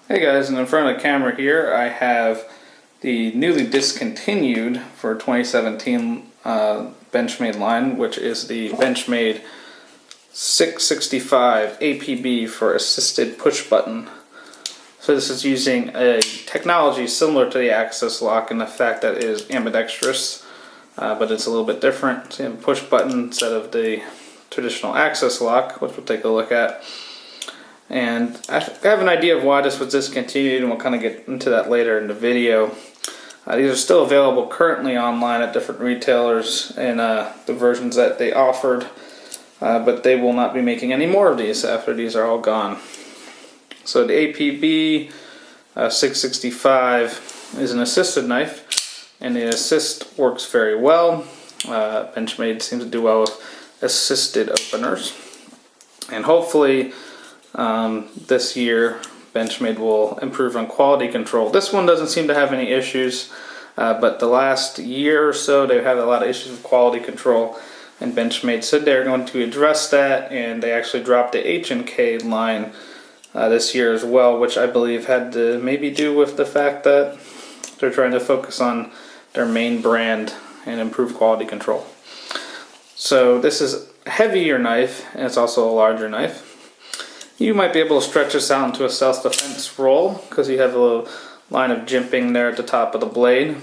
Hey guys, and in front of the camera here I have the newly discontinued for 2017 Benchmade line, which is the Benchmade 665 APB for assisted push button. So this is using a technology similar to the access lock in the fact that it is ambidextrous, but it's a little bit different. So you have a push button instead of the traditional access lock, which we'll take a look at. And I have an idea of why this was discontinued, and we'll kind of get into that later in the video. These are still available currently online at different retailers and the versions that they offered, but they will not be making any more of these after these are all gone. So the APB 665 is an assisted knife, and the assist works very well. Benchmade seems to do well with assisted openers, and hopefully this year Benchmade will improve on quality control. This one doesn't seem to have any issues, but the last year or so they've had a lot of issues with quality control, and Benchmade said they're going to address that, and they actually dropped the H&K line this year as well, which I believe had to maybe do with the fact that they're trying to focus on their main brand and improve quality control. So this is a heavier knife, and it's also a larger knife. You might be able to stretch this out into a self-defense roll because you have a little line of jimping there at the top of the blade.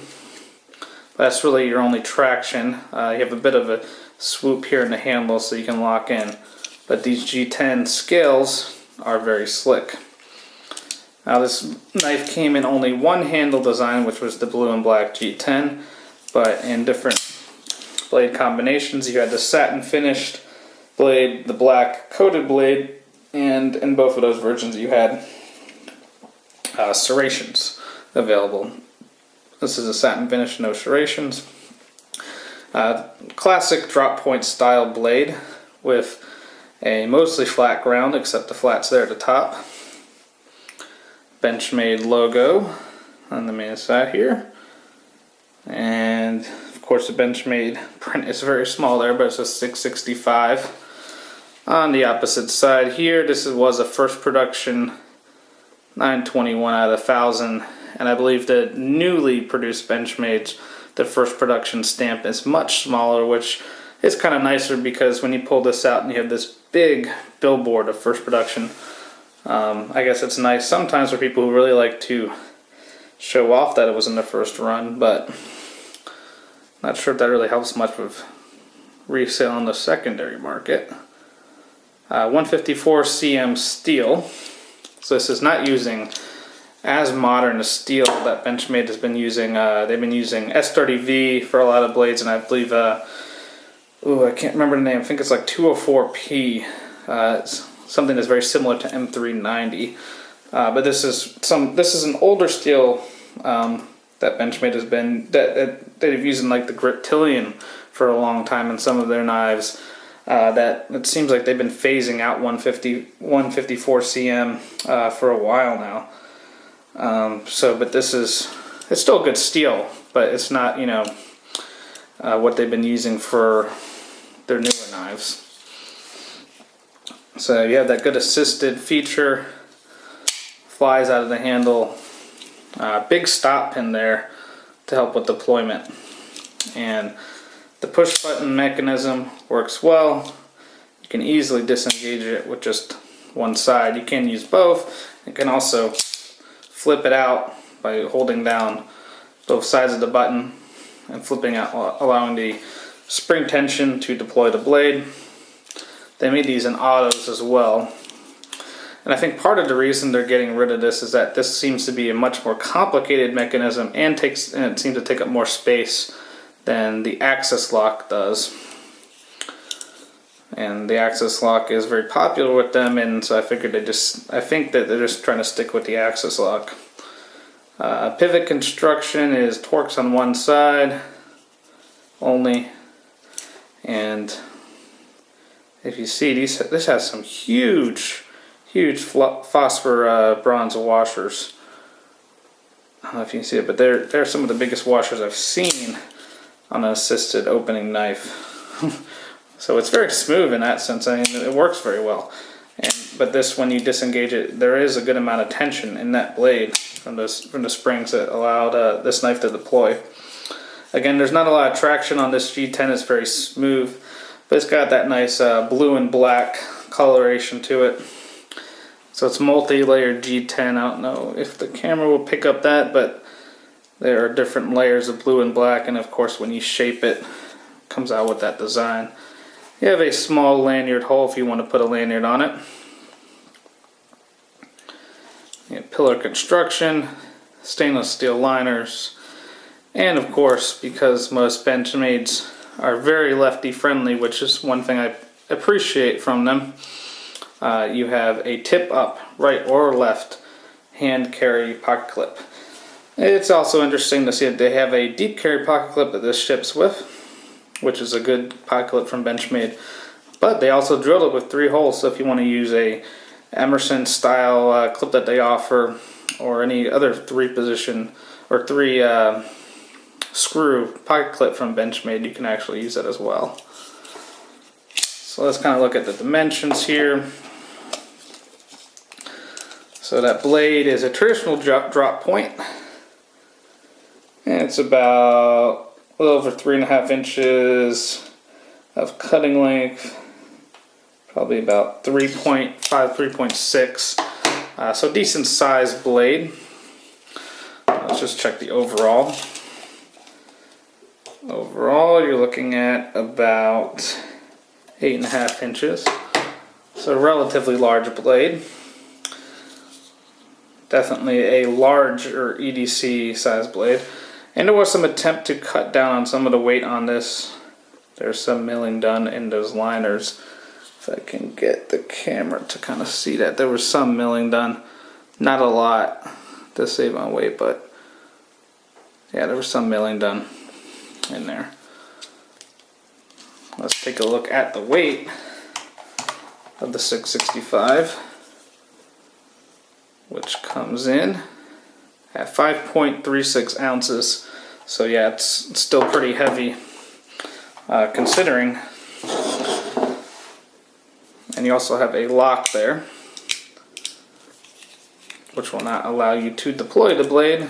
That's really your only traction. You have a bit of a swoop here in the handle so you can lock in. But these G10 scales are very slick. Now this knife came in only one handle design, which was the blue and black G10, but in different blade combinations you had the satin finished blade, the black coated blade, and in both of those versions you had serrations available. This is a satin finish, no serrations. Classic drop point style blade with a mostly flat ground except the flats there at the top. Benchmade logo on the main side here. And of course the Benchmade print is very small there, but it's a 665. On the opposite side here, this was a first production 921 out of 1,000, and I believe the newly produced Benchmade, the first production stamp, is much smaller, which is kind of nicer because when you pull this out and you have this big billboard of first production, I guess it's nice sometimes for people who really like to show off that it was in the first run, but not sure if that really helps much with resale on the secondary market. 154 cm steel, so this is not using as modern a steel that Benchmade has been using. They've been using S30V for a lot of blades, and I believe, I can't remember the name, I think it's like 204P. It's something that's very similar to M390, but this is an older steel that Benchmade has been, that they've used in like the Griptilian for a long time in some of their knives. That it seems like they've been phasing out 154 cm for a while now. But it's still good steel, but it's not, what they've been using for their newer knives. So you have that good assisted feature, flies out of the handle, big stop pin there to help with deployment, and the push button mechanism works well. You can easily disengage it with just one side. You can use both. You can also flip it out by holding down both sides of the button and flipping out, allowing the spring tension to deploy the blade. They made these in autos as well. And I think part of the reason they're getting rid of this is that this seems to be a much more complicated mechanism and it seems to take up more space than the access lock does. And the access lock is very popular with them, and so I think that they're just trying to stick with the access lock. Pivot construction is Torx on one side only, and if you see, this has some huge phosphor bronze washers. I don't know if you can see it, but they're some of the biggest washers I've seen on an assisted opening knife. So it's very smooth in that sense. I mean, it works very well. but this, when you disengage it, there is a good amount of tension in that blade from the springs that allowed this knife to deploy. Again, there's not a lot of traction on this G10. It's very smooth, but it's got that nice blue and black coloration to it. So it's multi-layered G10. I don't know if the camera will pick up that, but there are different layers of blue and black, and of course when you shape it, it comes out with that design. You have a small lanyard hole if you want to put a lanyard on it. You have pillar construction, stainless steel liners, and of course, because most Benchmades are very lefty friendly, which is one thing I appreciate from them, you have a tip up, right or left, hand carry pocket clip. It's also interesting to see that they have a deep carry pocket clip that this ships with, which is a good pocket clip from Benchmade. But they also drilled it with 3 holes, so if you want to use a Emerson style clip that they offer, or any other 3-position or 3 screw pocket clip from Benchmade, you can actually use that as well. So let's kind of look at the dimensions here. So that blade is a traditional drop point, and it's about a little over 3.5 inches of cutting length, probably about 3.5, 3.6. So decent sized blade. Let's just check the overall. Overall, you're looking at about 8.5 inches. So a relatively large blade. Definitely a larger EDC size blade. And there was some attempt to cut down on some of the weight on this. There's some milling done in those liners. If I can get the camera to kind of see that. There was some milling done. Not a lot to save on weight, but yeah, there was some milling done in there. Let's take a look at the weight of the 665, which comes in at 5.36 ounces. So yeah, it's still pretty heavy considering. And you also have a lock there, which will not allow you to deploy the blade.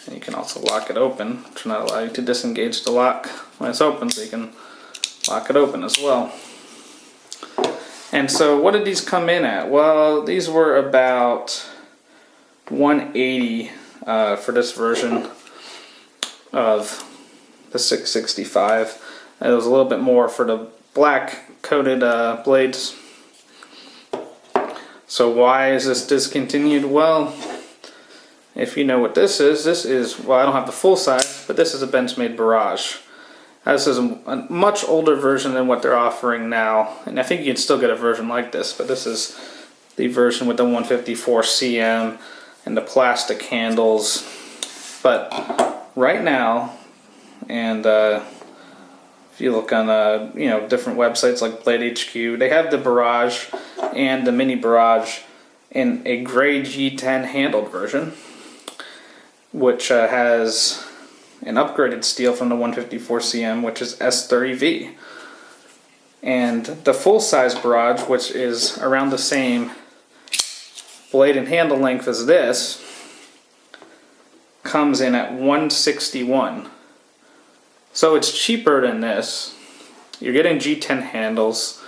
And you can also lock it open, which will not allow you to disengage the lock when it's open, so you can lock it open as well. And so what did these come in at? Well, these were about $180 for this version of the 665. It was a little bit more for the black coated blades. So why is this discontinued? Well, if you know what this is, well, I don't have the full size, but this is a Benchmade Barrage. This is a much older version than what they're offering now, and I think you can still get a version like this, but this is the version with the 154 cm and the plastic handles. But right now, and if you look on different websites like Blade HQ, they have the Barrage and the Mini Barrage in a gray G10 handled version, which has an upgraded steel from the 154 cm, which is S30V. And the full-size Barrage, which is around the same blade and handle length as this, comes in at $161. So it's cheaper than this. You're getting G10 handles.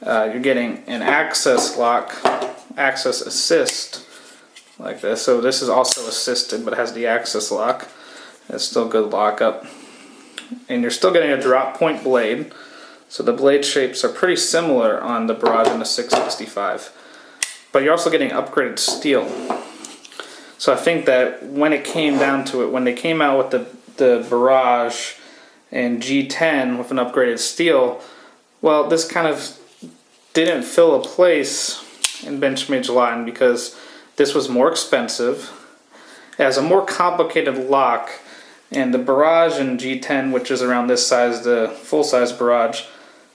You're getting an access lock, access assist, like this. So this is also assisted, but it has the access lock. It's still good lockup. And you're still getting a drop point blade. So the blade shapes are pretty similar on the Barrage and the 665. But you're also getting upgraded steel. So I think that when it came down to it, when they came out with the Barrage and G10 with an upgraded steel, well, this kind of didn't fill a place in Benchmade's line because this was more expensive. It has a more complicated lock, and the Barrage and G10, which is around this size, the full-size Barrage,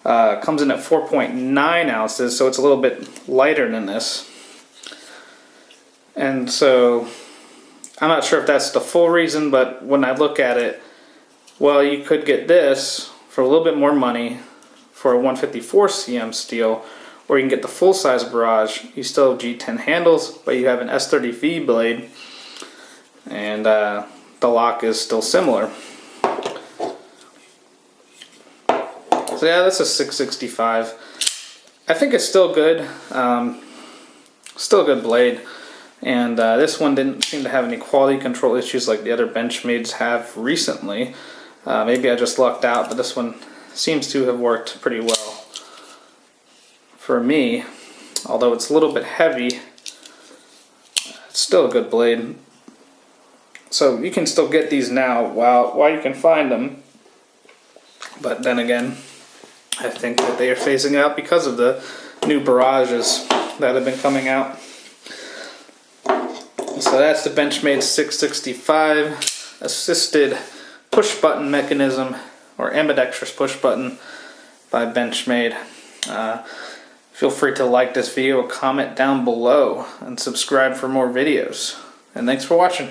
comes in at 4.9 ounces, so it's a little bit lighter than this. And so I'm not sure if that's the full reason, but when I look at it, well, you could get this for a little bit more money for a 154 cm steel, or you can get the full size barrage. You still have G10 handles, but you have an S30V blade, and the lock is still similar. So yeah, that's a 665. I think it's still good. Still a good blade. And this one didn't seem to have any quality control issues like the other Benchmades have recently. Maybe I just lucked out, but this one seems to have worked pretty well for me. Although it's a little bit heavy, it's still a good blade. So you can still get these now while you can find them. But then again, I think that they are phasing out because of the new barrages that have been coming out. So that's the Benchmade 665 assisted push button mechanism, or ambidextrous push button by Benchmade. Feel free to like this video, comment down below, and subscribe for more videos. And thanks for watching.